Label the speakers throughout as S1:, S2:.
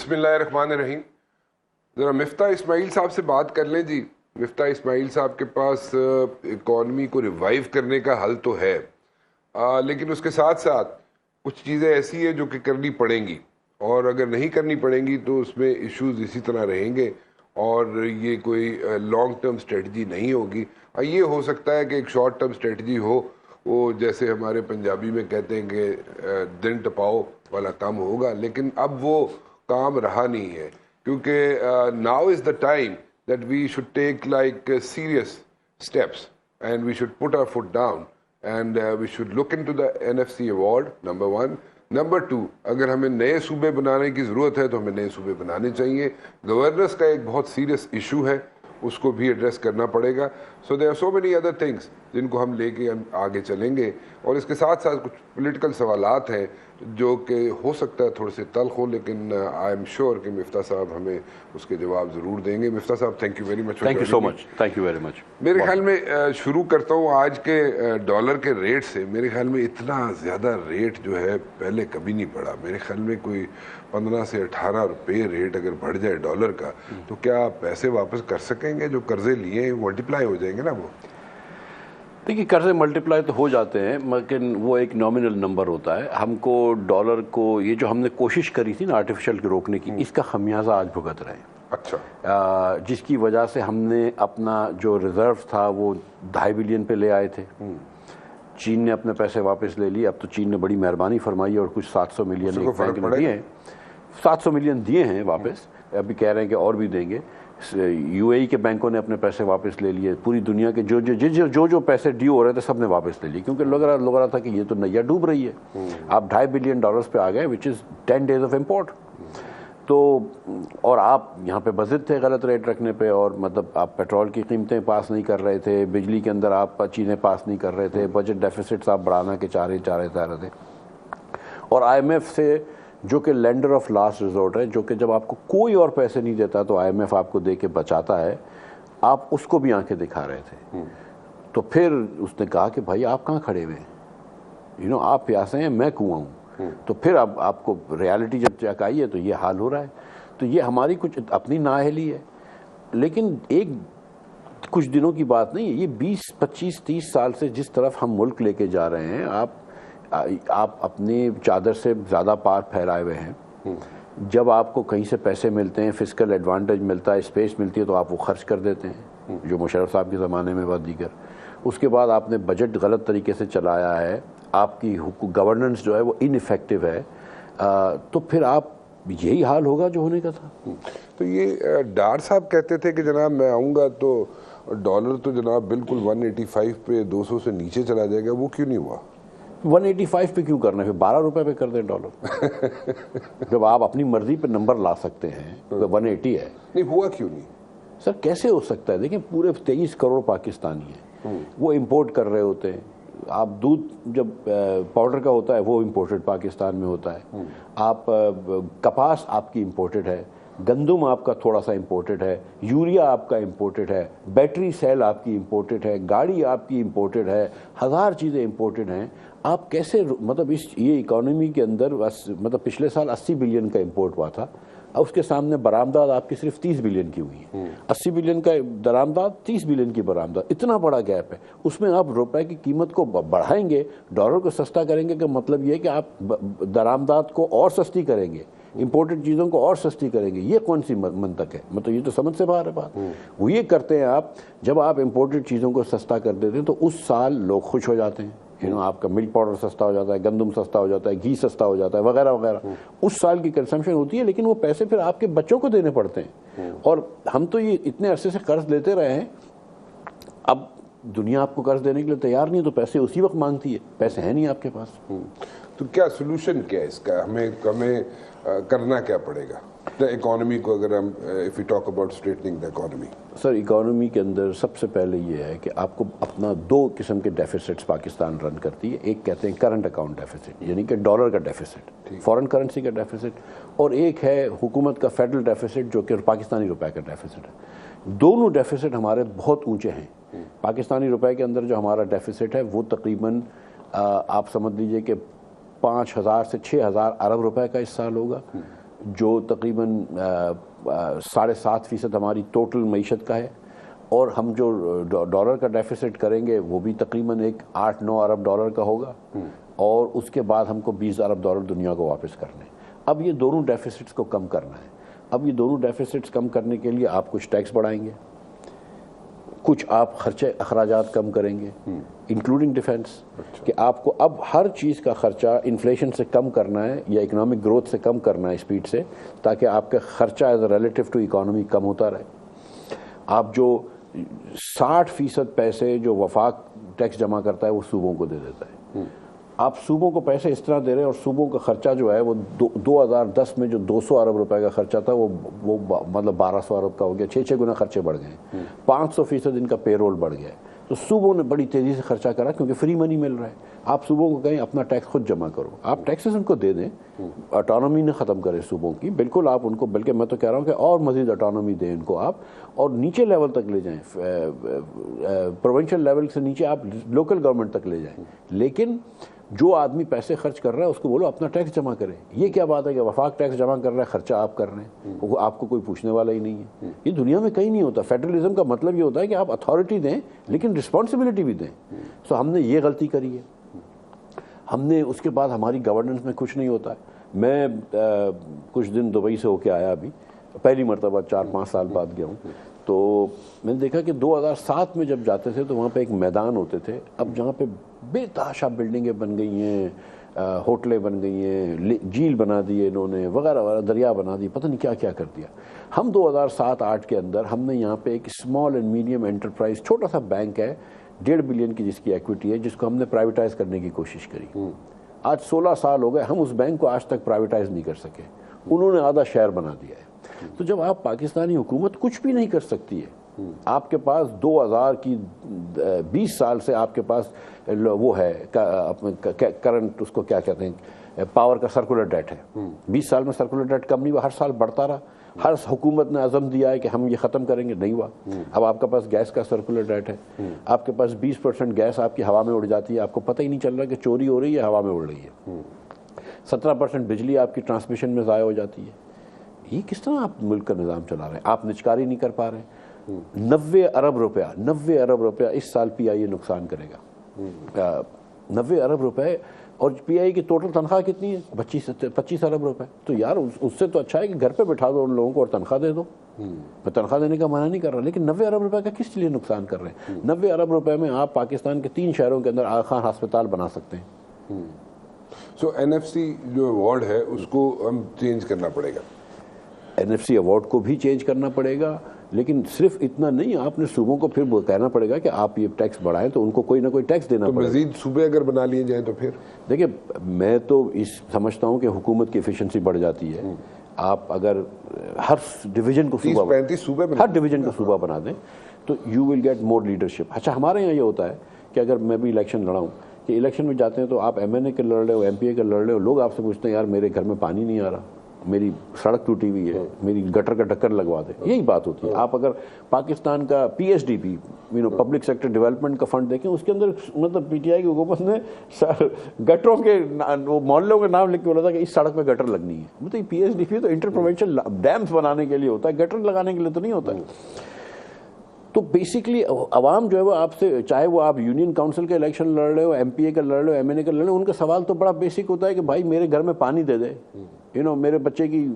S1: بسم اللہ الرحمن الرحیم. ذرا مفتاح اسماعیل صاحب سے بات کر لیں جی. مفتاح اسماعیل صاحب کے پاس اکانومی کو ریوائیو کرنے کا حل تو ہے, لیکن اس کے ساتھ ساتھ کچھ چیزیں ایسی ہیں جو کہ کرنی پڑیں گی, اور اگر نہیں کرنی پڑیں گی تو اس میں ایشوز اسی طرح رہیں گے, اور یہ کوئی لانگ ٹرم اسٹریٹجی نہیں ہوگی. یہ ہو سکتا ہے کہ ایک شارٹ ٹرم اسٹریٹجی ہو, وہ جیسے ہمارے پنجابی میں کہتے ہیں کہ دن ٹپاؤ والا کام ہوگا, لیکن اب وہ کام رہا نہیں ہے, کیونکہ now is the time that we should take like serious steps and we should put our foot down and we should look in to the NFC award, number 1. Number 2, اگر ہمیں نئے صوبے بنانے کی ضرورت ہے تو ہمیں نئے صوبے بنانے چاہیے. گورننس کا ایک بہت سیریس ایشو ہے, اس کو بھی ایڈریس کرنا پڑے گا. So there are so many other things جن کو ہم لے کے ہم آگے چلیں گے, اور اس کے ساتھ ساتھ کچھ پولیٹیکل سوالات ہیں جو کہ ہو سکتا ہے تھوڑے سے تلخ ہو, لیکن آئی ایم شیور کہ مفتاح صاحب ہمیں اس کے جواب ضرور دیں گے. مفتاح صاحب thank you very much.
S2: Thank you so much. Thank you very much.
S1: میرے خیال میں شروع کرتا ہوں آج کے ڈالر کے ریٹ سے. میرے خیال میں اتنا زیادہ ریٹ جو ہے پہلے کبھی نہیں پڑا. میرے خیال میں کوئی 15 سے 18 روپے ریٹ اگر بڑھ جائے ڈالر کا, تو کیا آپ پیسے واپس کر سکیں گے؟ جو قرضے لیے ہیں ملٹیپلائی ہو جائیں گے نا. وہ
S2: دیکھیے قرضے ملٹیپلائی تو ہو جاتے ہیں, لیکن وہ ایک نامنل نمبر ہوتا ہے. ہم کو ڈالر کو یہ جو ہم نے کوشش کری تھی نا آرٹیفیشل کے روکنے کی, اس کا خمیازہ آج بھگت رہے ہیں.
S1: اچھا.
S2: جس کی وجہ سے ہم نے اپنا جو ریزرو تھا وہ 2.5 بلین پہ لے آئے تھے. چین نے اپنے پیسے واپس لے لیے. اب تو چین نے بڑی مہربانی فرمائی اور کچھ 700 ملین بینک نے دیے ہیں, 700 ملین دیے ہیں واپس. ابھی کہہ رہے ہیں کہ اور بھی دیں گے. UAE کے بینکوں نے اپنے پیسے واپس لے لیے. پوری دنیا کے جو پیسے ڈیو ہو رہے تھے سب نے واپس لے لیے, کیونکہ لگ رہا تھا کہ یہ تو نیا ڈوب رہی ہے. آپ 2.5 بلین ڈالرز پہ آ گئے, وچ از 10 days آف امپورٹ. تو اور آپ یہاں پہ بضد تھے غلط ریٹ رکھنے پہ, اور مطلب آپ پیٹرول کی قیمتیں پاس نہیں کر رہے تھے, بجلی کے اندر آپ چیزیں پاس نہیں کر رہے تھے, بجٹ ڈیفیسٹس آپ بڑھانا کے چاہ رہے تھے. اور IMF سے جو کہ لینڈر آف لاسٹ ریزورٹ ہے, جو کہ جب آپ کو کوئی اور پیسے نہیں دیتا تو IMF آپ کو دے کے بچاتا ہے, آپ اس کو بھی آنکھیں دکھا رہے تھے. تو پھر اس نے کہا کہ بھائی آپ کہاں کھڑے ہوئے ہیں, آپ پیاسے ہیں, میں کنواں ہوں. تو پھر اب آپ کو ریالٹی جب چیک آئی ہے تو یہ حال ہو رہا ہے. تو یہ ہماری کچھ اپنی نااہلی ہے, لیکن ایک کچھ دنوں کی بات نہیں ہے. یہ 20 25 30 سال سے جس طرف ہم ملک لے کے جا رہے ہیں, آپ اپنی چادر سے زیادہ پار پھیلائے ہوئے ہیں. جب آپ کو کہیں سے پیسے ملتے ہیں, فسکل ایڈوانٹیج ملتا ہے, اسپیس ملتی ہے, تو آپ وہ خرچ کر دیتے ہیں, جو مشرف صاحب کے زمانے میں و دیگر. اس کے بعد آپ نے بجٹ غلط طریقے سے چلایا ہے, آپ کی گورننس جو ہے وہ ان افیکٹو ہے, تو پھر آپ یہی حال ہوگا جو ہونے کا تھا.
S1: تو یہ ڈار صاحب کہتے تھے کہ جناب میں آؤں گا تو ڈالر تو جناب بالکل 185 پہ 200 سے نیچے چلا جائے گا. وہ کیوں نہیں ہوا؟
S2: 185 پہ کیوں کرنا ہے, پھر 12 روپے پہ کر دیں ڈالر. جب آپ اپنی مرضی پہ نمبر لا سکتے ہیں تو 180 ہے.
S1: نہیں ہوا کیوں نہیں
S2: سر؟ کیسے ہو سکتا ہے؟ دیکھیں پورے 23 کروڑ پاکستانی ہیں, وہ امپورٹ کر رہے ہوتے ہیں. آپ دودھ جب پاؤڈر کا ہوتا ہے وہ امپورٹڈ پاکستان میں ہوتا ہے. آپ کپاس آپ کی امپورٹڈ ہے, گندم آپ کا تھوڑا سا امپورٹڈ ہے, یوریا آپ کا امپورٹڈ ہے, بیٹری سیل آپ کی امپورٹڈ ہے, گاڑی آپ کی امپورٹڈ ہے, 1000 چیزیں امپورٹڈ ہیں. آپ کیسے مطلب یہ اکانومی کے اندر مطلب پچھلے سال 80 بلین کا امپورٹ ہوا تھا, اس کے سامنے برآمدات آپ کی صرف 30 بلین کی ہوئی ہے. 80 بلین کا درآمدات, 30 بلین کی برآمدات, اتنا بڑا گیپ ہے. اس میں آپ روپے کی قیمت کو بڑھائیں گے, ڈالر کو سستا کریں گے, کہ مطلب یہ کہ آپ درآمدات کو اور سستی کریں گے, امپورٹڈ چیزوں کو اور سستی کریں گے. یہ کون سی منطق ہے؟ مطلب یہ تو سمجھ سے باہر ہے بات. وہ یہ کرتے ہیں آپ, جب آپ امپورٹڈ چیزوں کو سستا کر دیتے ہیں تو اس سال لوگ خوش ہو جاتے ہیں. آپ کا ملک پاؤڈر سستا ہو جاتا ہے, گندم سستا ہو جاتا ہے, گھی سستا ہو جاتا ہے, وغیرہ وغیرہ. اس سال کی کنزمپشن ہوتی ہے, لیکن وہ پیسے پھر آپ کے بچوں کو دینے پڑتے ہیں. اور ہم تو یہ اتنے عرصے سے قرض لیتے رہے ہیں, اب دنیا آپ کو قرض دینے کے لیے تیار نہیں, تو پیسے اسی وقت مانگتی ہے. پیسے ہیں نہیں آپ کے پاس.
S1: تو کیا سولوشن کیا ہے اس کا؟ ہمیں کرنا کیا پڑے گا اکانومی کو, اگر ہم if we talk about straightening the economy؟
S2: Sir economy کے اندر سب سے پہلے یہ ہے کہ آپ کو اپنا 2 قسم کے ڈیفیسٹس پاکستان رن کرتی ہے. ایک کہتے ہیں کرنٹ اکاؤنٹ ڈیفیسٹ, یعنی کہ ڈالر کا ڈیفیسٹ, فارن کرنسی کا ڈیفیسٹ, اور ایک ہے حکومت کا فیڈرل ڈیفیسٹ جو کہ پاکستانی روپے کا ڈیفیسٹ ہے. دونوں ڈیفیسٹ ہمارے بہت اونچے ہیں. پاکستانی روپے کے اندر جو ہمارا ڈیفیسٹ ہے وہ تقریباً آپ سمجھ لیجئے کہ 5000 سے 6000 ارب روپے کا اس سال ہوگا. جو تقریباً 7.5% ہماری ٹوٹل معیشت کا ہے، اور ہم جو ڈالر کا ڈیفیسٹ کریں گے وہ بھی تقریباً 8-9 ارب ڈالر کا ہوگا، اور اس کے بعد ہم کو 20 ارب ڈالر دنیا کو واپس کرنے۔ اب یہ دونوں ڈیفیسٹس کو کم کرنا ہے۔ اب یہ دونوں ڈیفیسٹس کم کرنے کے لیے آپ کچھ ٹیکس بڑھائیں گے، کچھ آپ خرچے اخراجات کم کریں گے، انکلوڈنگ ڈیفینس، کہ آپ کو اب ہر چیز کا خرچہ انفلیشن سے کم کرنا ہے یا اکنامک گروتھ سے کم کرنا ہے اسپیڈ سے، تاکہ آپ کا خرچہ as a relative to economy کم ہوتا رہے۔ آپ جو 60% پیسے جو وفاق ٹیکس جمع کرتا ہے وہ صوبوں کو دے دیتا ہے۔ آپ صوبوں کو پیسے اس طرح دے رہے ہیں، اور صوبوں کا خرچہ جو ہے وہ 2010 میں جو 200 ارب روپے کا خرچہ تھا وہ مطلب 1200 ارب کا ہو گیا، 6 گنا خرچے بڑھ گئے، 500% ان کا پے رول بڑھ گیا ہے۔ تو صوبوں نے بڑی تیزی سے خرچہ کرا کیونکہ فری منی مل رہا ہے۔ آپ صوبوں کو کہیں اپنا ٹیکس خود جمع کرو، آپ ٹیکسز ان کو دے دیں، اٹانومی نہ ختم کریں صوبوں کی، بالکل آپ ان کو، بلکہ میں تو کہہ رہا ہوں کہ اور مزید اٹانومی دیں ان کو آپ، اور نیچے لیول تک لے جائیں، پروونشل لیول سے نیچے آپ لوکل گورنمنٹ تک لے جائیں، لیکن جو آدمی پیسے خرچ کر رہا ہے اس کو بولو اپنا ٹیکس جمع کرے۔ یہ کیا بات ہے کہ وفاق ٹیکس جمع کر رہا ہے، خرچہ آپ کر رہے ہیں، وہ آپ کو کوئی پوچھنے والا ہی نہیں ہے۔ یہ دنیا میں کہیں نہیں ہوتا۔ فیڈرلزم کا مطلب یہ ہوتا ہے کہ آپ اتھارٹی دیں لیکن رسپانسبلٹی بھی دیں۔ سو ہم نے یہ غلطی کری ہے۔ ہم نے اس کے بعد ہماری گورننس میں کچھ نہیں ہوتا ہے۔ میں کچھ دن دبئی سے ہو کے آیا، ابھی پہلی مرتبہ 4-5 سال بعد گیا ہوں، تو میں نے دیکھا کہ 2007 میں جب جاتے تھے تو وہاں پہ ایک میدان ہوتے تھے، اب جہاں پہ بے تحاشا بلڈنگیں بن گئی ہیں، ہوٹلیں بن گئی ہیں، جھیل بنا دی انہوں نے، وغیرہ وغیرہ، دریا بنا دی، پتہ نہیں کیا کیا کر دیا۔ ہم 2007-8 کے اندر ہم نے یہاں پہ ایک اسمال اینڈ میڈیم انٹرپرائز چھوٹا سا بینک ہے، 1.5 بلین کی جس کی ایکویٹی ہے، جس کو ہم نے پرائیویٹائز کرنے کی کوشش کری۔ آج 16 سال ہو گئے، ہم اس بینک کو آج تک پرائیویٹائز نہیں کر سکے، انہوں نے آدھا شیئر بنا دیا ہے۔ تو جب آپ پاکستانی حکومت کچھ بھی نہیں کر سکتی ہے، آپ کے پاس 2000 کی 20 سال سے آپ کے پاس وہ ہے کرنٹ، اس کو کیا کہتے ہیں، پاور کا سرکولر ڈیٹ ہے۔ 20 سال میں سرکولر ڈیٹ کم نہیں ہوا، ہر سال بڑھتا رہا۔ ہر حکومت نے عزم دیا ہے کہ ہم یہ ختم کریں گے، نہیں ہوا۔ اب آپ کے پاس گیس کا سرکولر ڈیٹ ہے، آپ کے پاس 20% گیس آپ کی ہوا میں اڑ جاتی ہے، آپ کو پتہ ہی نہیں چل رہا کہ چوری ہو رہی ہے، ہوا میں اڑ رہی ہے۔ 17% بجلی آپ کی ٹرانسمیشن میں ضائع ہو جاتی ہے۔ یہ کس طرح آپ ملک کا نظام چلا رہے ہیں؟ آپ نجکاری نہیں کر پا رہے ہیں۔ 90 ارب روپیہ اس سال پی آئی اے نقصان کرے گا۔ 90 ارب روپے، اور پی آئی کی ٹوٹل تنخواہ کتنی ہے؟ 25 ارب روپے۔ تو یار اس سے تو اچھا ہے کہ گھر پہ بٹھا دو ان لوگوں کو اور تنخواہ دے دو۔ میں تنخواہ دینے کا منع نہیں کر رہا، لیکن 90 ارب روپے کا کس لیے نقصان کر رہے ہیں؟ 90 ارب روپے میں آپ پاکستان کے 3 شہروں کے اندر آغا خان ہسپتال بنا سکتے ہیں۔
S1: سو NFC جو ایوارڈ ہے اس کو ہم چینج کرنا پڑے گا۔
S2: NFC ایوارڈ کو بھی چینج کرنا پڑے گا، لیکن صرف اتنا نہیں، آپ نے صوبوں کو پھر کہنا پڑے گا کہ آپ یہ ٹیکس بڑھائیں تو ان کو کوئی نہ کوئی ٹیکس دینا پڑے گا۔
S1: مزید صوبے اگر بنا لیے جائیں تو پھر
S2: دیکھیں، میں تو سمجھتا ہوں کہ حکومت کی ایفیشنسی بڑھ جاتی ہے۔ آپ اگر ہر ڈویژن کو
S1: 30-35 صوبے
S2: ہر ڈویژن کا صوبہ بنا دیں تو you will get more leadership. اچھا، ہمارے یہاں یہ ہوتا ہے کہ اگر میں بھی الیکشن لڑا ہوں، کہ الیکشن میں جاتے ہیں تو آپ MNA کے لڑ رہے ہو، MP A کے لڑ رہے ہو، لوگ آپ سے پوچھتے ہیں یار میرے گھر میں پانی نہیں آ رہا، میری سڑک ٹوٹی ہوئی ہے، میری گٹر کا ڈھکن لگوا دے۔ یہی بات ہوتی ہے۔ آپ اگر پاکستان کا PSDP پبلک سیکٹر ڈیولپمنٹ کا فنڈ دیکھیں، اس کے اندر مطلب PTI کی حکومت نے گٹروں کے محلوں کے نام لکھ کے بولا تھا کہ اس سڑک پہ گٹر لگنی ہے۔ مطلب PSDP تو انٹر پروونشل ڈیمز بنانے کے لیے ہوتا ہے، گٹر لگانے کے لیے تو نہیں ہوتا ہے۔ تو بیسکلی عوام جو ہے وہ آپ سے، چاہے وہ آپ یونین کاؤنسل کے الیکشن لڑ رہے ہو، MPA کا لڑ رہے ہو، MNA کا لڑ رہے ہو، ان کا سوال تو بڑا بیسک ہوتا ہے کہ بھائی میرے گھر میں پانی دے دے، میرے بچے کی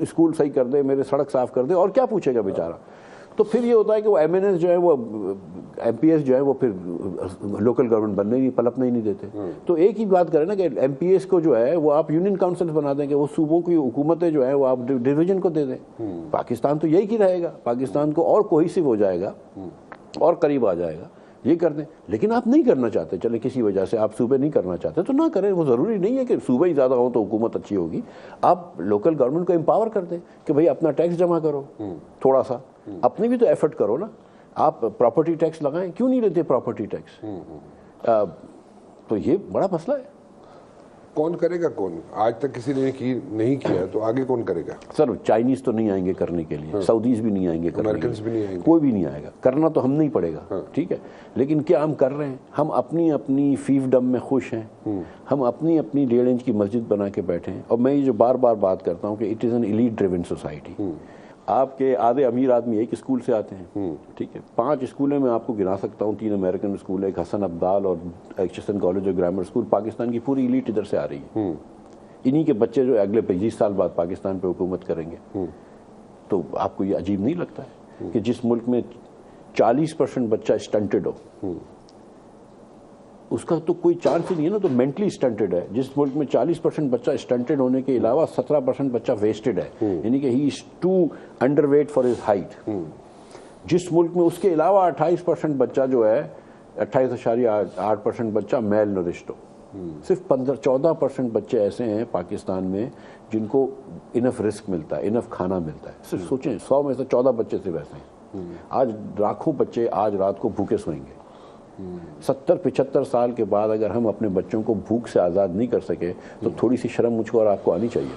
S2: اسکول صحیح کر دے، میرے سڑک صاف کر دے، اور کیا پوچھے گا بیچارہ۔ تو پھر یہ ہوتا ہے کہ وہ MNAs جو ہے، وہ MPAs جو ہے، وہ پھر لوکل گورنمنٹ بننے ہی، پلپنے ہی نہیں دیتے۔ تو ایک ہی بات کریں نا کہ MPAs کو جو ہے وہ آپ یونین کاؤنسل بنا دیں کہ وہ صوبوں کی حکومتیں جو ہیں وہ آپ ڈویژن کو دے دیں۔ پاکستان تو یہی کی رہے گا، پاکستان کو اور کوہیسو ہو جائے گا اور قریب آ جائے گا۔ یہ کر دیں، لیکن آپ نہیں کرنا چاہتے، چلے کسی وجہ سے آپ صوبے نہیں کرنا چاہتے تو نہ کریں۔ وہ ضروری نہیں ہے کہ صوبے ہی زیادہ ہوں تو حکومت اچھی ہوگی۔ آپ لوکل گورنمنٹ کو امپاور کر دیں کہ بھائی اپنا ٹیکس جمع کرو، تھوڑا سا اپنی بھی تو ایفرٹ کرو نا۔ آپ پراپرٹی ٹیکس لگائیں، کیوں نہیں لیتے پراپرٹی ٹیکس؟ تو یہ بڑا مسئلہ ہے۔
S1: کون کرے گا؟ کون آج تک کسی نے نہیں کیا تو آگے کون کرے گا؟
S2: سر چائنیز تو نہیں آئیں گے کرنے کے لیے, سعودیز بھی نہیں آئیں گے کرنے کے لیے, کوئی بھی نہیں آئے گا, کرنا تو ہم نہیں پڑے گا, ٹھیک ہے. لیکن کیا ہم کر رہے ہیں؟ ہم اپنی فیفڈم میں خوش ہیں, ہم اپنی 1.5 انچ کی مسجد بنا کے بیٹھے ہیں. اور میں یہ جو بار بار بات کرتا ہوں کہ it is an elite driven society. آپ کے آدھے امیر آدمی ایک اسکول سے آتے ہیں, ٹھیک ہے. 5 اسکولیں میں آپ کو گنا سکتا ہوں, 3 امریکن اسکول ہے, ایک حسن عبدال اور ایچسن کالج اور گرامر اسکول. پاکستان کی پوری ایلیٹ ادھر سے آ رہی ہے. انہی کے بچے جو اگلے 25 سال بعد پاکستان پہ حکومت کریں گے. تو آپ کو یہ عجیب نہیں لگتا ہے کہ جس ملک میں 40% بچہ اسٹنٹڈ ہو, اس کا تو کوئی چانس ہی نہیں ہے نا, تو مینٹلی اسٹنٹڈ ہے. جس ملک میں 40% بچہ اسٹنٹڈ ہونے کے علاوہ 17% بچہ ویسٹڈ ہے, یعنی کہ he is too underweight for his height. جس ملک میں اس کے علاوہ 28% بچہ جو ہے, 28.8% بچہ میل نورشڈ ہو. صرف 14% بچے ایسے ہیں پاکستان میں جن کو انف رزق ملتا ہے, انف کھانا ملتا ہے. صرف سوچیں 100 میں سے 14 بچے صرف ایسے ہیں. آج لاکھوں بچے آج رات کو بھوکے سوئیں گے. 70-75 سال کے بعد اگر ہم اپنے بچوں کو بھوک سے آزاد نہیں کر سکے تو تھوڑی سی شرم مجھ کو اور آپ کو آنی چاہیے.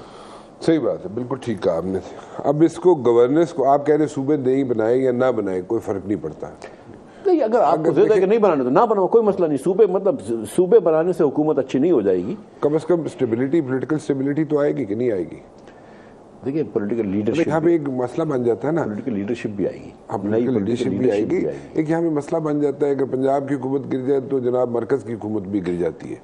S1: صحیح بات ہے, بالکل ٹھیک کہا آپ نے. اب اس کو گورننس کو آپ کہہ رہے صوبے نہیں بنائے یا نہ بنائے کوئی فرق نہیں پڑتا.
S2: نہیں, اگر آپ کو زیادہ کہ نہیں بنانے تو نہ بناؤ, کوئی مسئلہ نہیں. صوبے مطلب صوبے بنانے سے حکومت اچھی نہیں ہو جائے گی.
S1: کم از کم اسٹیبلٹی, پولیٹیکل اسٹیبلٹی تو آئے گی کہ نہیں آئے گی؟
S2: دیکھیے پولیٹیکل لیڈرشپ
S1: یہاں پہ ایک مسئلہ بن جاتا ہے نا,
S2: پولیٹیکل لیڈرشپ بھی آئے گی.
S1: پولیٹیکل لیڈرشپ بھی آئے گی. ایک یہاں پہ مسئلہ بن جاتا ہے, اگر پنجاب کی حکومت گر جائے تو جناب مرکز کی حکومت بھی گر جاتی ہے.